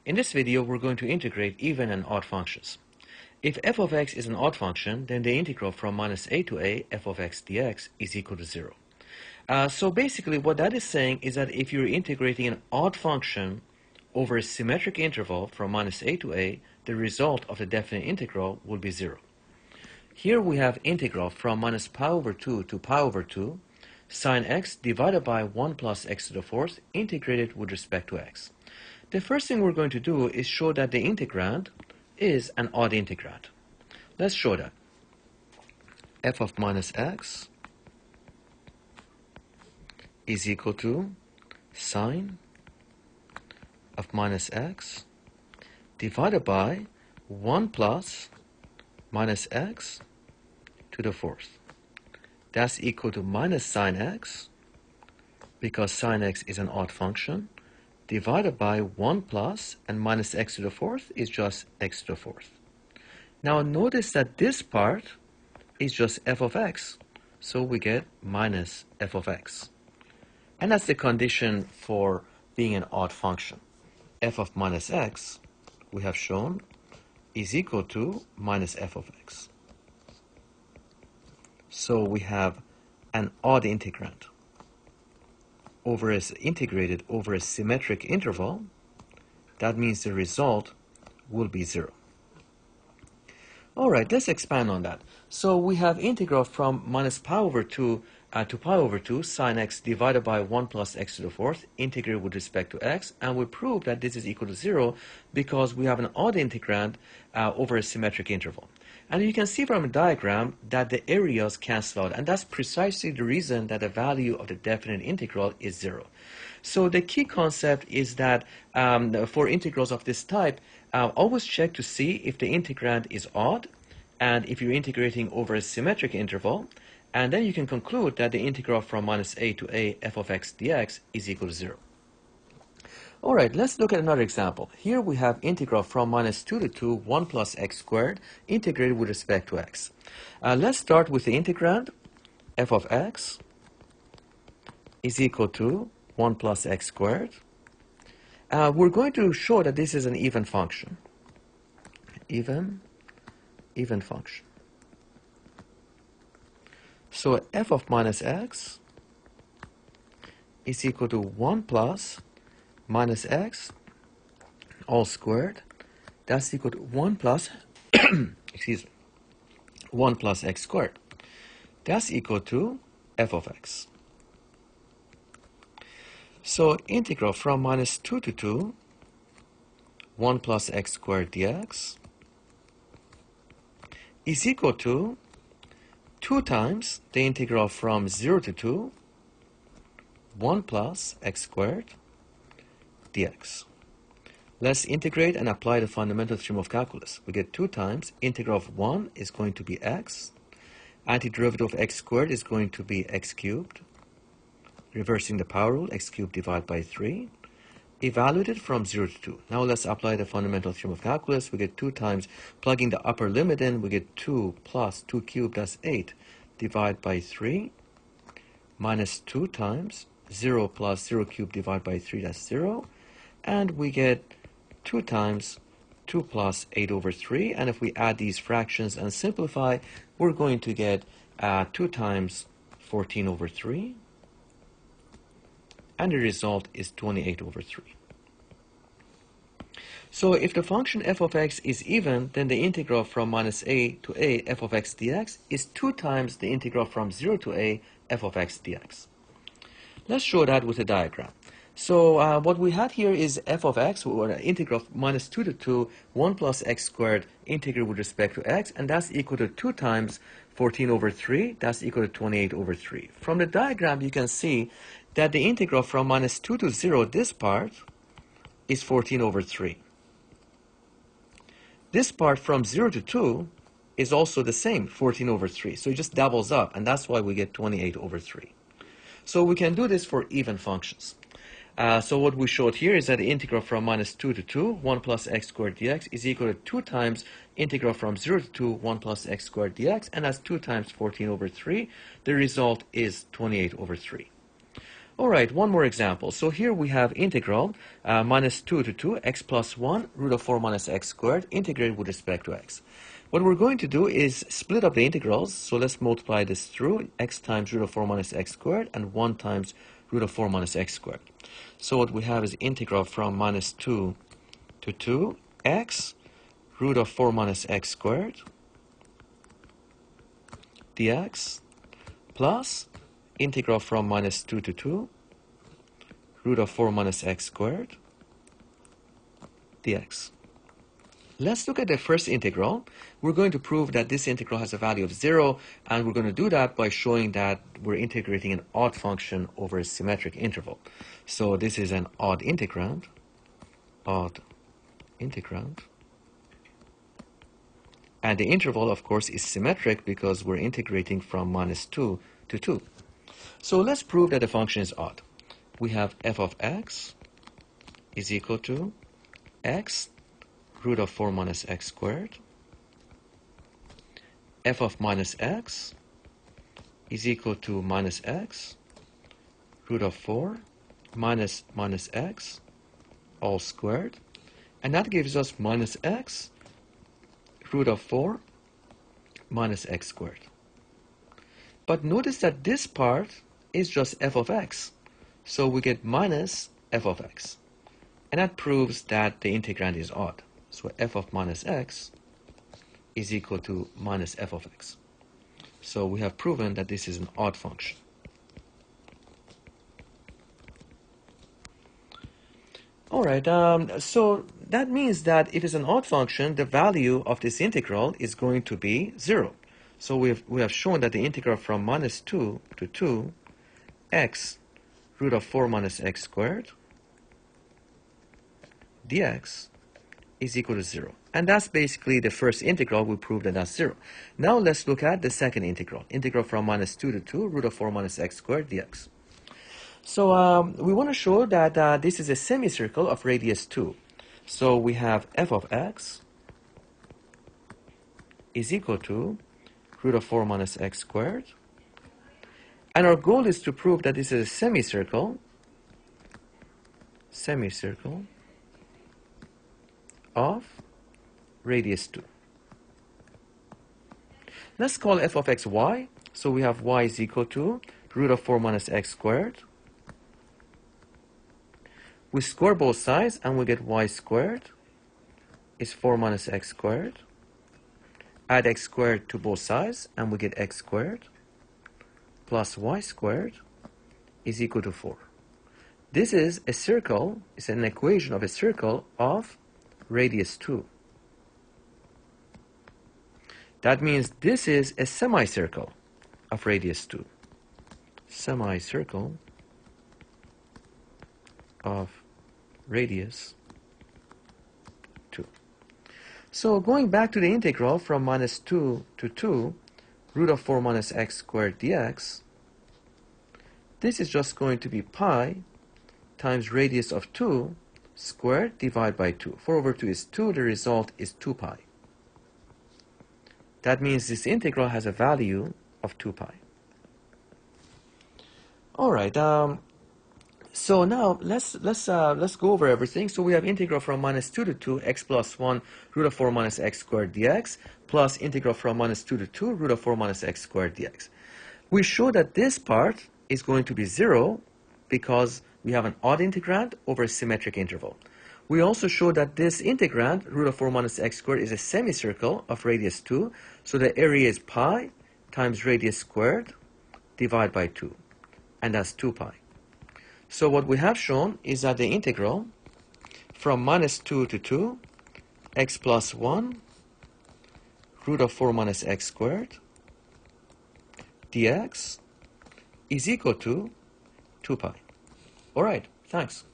In this video, we're going to integrate even and odd functions. If f of x is an odd function, then the integral from minus a to a f of x dx is equal to 0. So basically what that is saying is that if you're integrating an odd function over a symmetric interval from minus a to a, the result of the definite integral will be 0. Here we have integral from minus pi over 2 to pi over 2 sine x divided by 1 plus x to the fourth integrated with respect to x. The first thing we're going to do is show that the integrand is an odd integrand. Let's show that. F of minus x is equal to sine of minus x divided by 1 plus minus x to the fourth. That's equal to minus sine x, because sine x is an odd function, divided by 1 plus, and minus x to the fourth is just x to the fourth. Now notice that this part is just f of x, so we get minus f of x. And that's the condition for being an odd function. F of minus x, we have shown, is equal to minus f of x. So we have an odd integrand integrated over a symmetric interval. That means the result will be 0. Alright, let's expand on that. So we have integral from minus pi over 2 to pi over 2 sine x divided by 1 plus x to the fourth integrated with respect to x, and we prove that this is equal to 0 because we have an odd integrand over a symmetric interval. And you can see from a diagram that the areas cancel out, and that's precisely the reason that the value of the definite integral is 0. So the key concept is that for integrals of this type, always check to see if the integrand is odd, and if you're integrating over a symmetric interval, and then you can conclude that the integral from minus a to a f of x dx is equal to 0. Alright, let's look at another example. Here we have integral from minus 2 to 2, 1 plus x squared, integrated with respect to x. Let's start with the integrand. F of x is equal to 1 plus x squared. We're going to show that this is an even function. Even function. So f of minus x is equal to 1 plus minus x all squared. That's equal to 1 plus excuse me, 1 plus x squared. That's equal to f of x. So integral from minus 2 to 2 1 plus x squared dx is equal to 2 times the integral from 0 to 2 1 plus x squared dx. Let's integrate and apply the fundamental theorem of calculus. We get 2 times integral of 1 is going to be x, antiderivative of x squared is going to be x cubed, reversing the power rule, x cubed divided by 3, evaluated from 0 to 2. Now let's apply the fundamental theorem of calculus. We get 2 times, plugging the upper limit in, we get 2 plus 2 cubed, that's 8, divided by 3, minus 2 times 0 plus 0 cubed divided by 3, that's 0, and we get 2 times 2 plus 8 over 3, and if we add these fractions and simplify, we're going to get 2 times 14 over 3, and the result is 28 over 3. So if the function f of x is even, then the integral from minus a to a f of x dx is 2 times the integral from 0 to a f of x dx. Let's show that with a diagram. So what we had here is f of x, or an integral of minus 2 to 2, 1 plus x squared integrated with respect to x, and that's equal to 2 times 14 over 3, that's equal to 28 over 3. From the diagram, you can see that the integral from minus 2 to 0, this part, is 14 over 3. This part from 0 to 2 is also the same, 14 over 3. So it just doubles up, and that's why we get 28 over 3. So we can do this for even functions. So what we showed here is that the integral from minus 2 to 2, 1 plus x squared dx is equal to 2 times integral from 0 to 2, 1 plus x squared dx, and that's 2 times 14 over 3. The result is 28 over 3. All right, one more example. So here we have integral minus 2 to 2, x plus 1, root of 4 minus x squared, integrated with respect to x. What we're going to do is split up the integrals. So let's multiply this through x times root of 4 minus x squared and 1 times root of 4 minus x squared. So what we have is integral from minus 2 to 2, x root of 4 minus x squared dx plus integral from minus 2 to 2 root of 4 minus x squared dx. Let's look at the first integral. We're going to prove that this integral has a value of 0, and we're going to do that by showing that we're integrating an odd function over a symmetric interval. So this is an odd integrand, and the interval, of course, is symmetric because we're integrating from minus 2 to 2. So let's prove that the function is odd. We have f of x is equal to x root of 4 minus x squared. F of minus x is equal to minus x root of 4 minus x all squared. And that gives us minus x root of 4 minus x squared. But notice that this part is just f of x. So we get minus f of x. And that proves that the integrand is odd. So f of minus x is equal to minus f of x. So we have proven that this is an odd function. All right, so that means that if it's an odd function, the value of this integral is going to be 0. So we have shown that the integral from minus 2 to 2, x root of 4 minus x squared dx is equal to 0. And that's basically the first integral. We proved that that's 0. Now let's look at the second integral. Integral from minus 2 to 2, root of 4 minus x squared dx. So we want to show that this is a semicircle of radius 2. So we have f of x is equal to root of 4 minus x squared. And our goal is to prove that this is a semicircle of radius 2. Let's call f of x y. So we have y is equal to root of 4 minus x squared. We square both sides and we get y squared is 4 minus x squared. Add x squared to both sides and we get x squared plus y squared is equal to 4. This is a circle, it's an equation of a circle of radius 2. That means this is a semicircle of radius 2. Semicircle of radius 2. So going back to the integral from minus 2 to 2, root of 4 minus x squared dx, this is just going to be pi times radius of 2 squared divided by 2. 4 over 2 is 2. The result is 2 pi. That means this integral has a value of 2 pi. All right. So now let's go over everything. So we have integral from minus 2 to 2 x plus 1 root of 4 minus x squared dx plus integral from minus 2 to 2 root of 4 minus x squared dx. We show that this part is going to be 0 because we have an odd integrand over a symmetric interval. We also show that this integrand, root of 4 minus x squared, is a semicircle of radius 2. So the area is pi times radius squared divided by 2. And that's 2 pi. So what we have shown is that the integral from minus 2 to 2, x plus 1, root of 4 minus x squared, dx is equal to 2 pi. All right, thanks.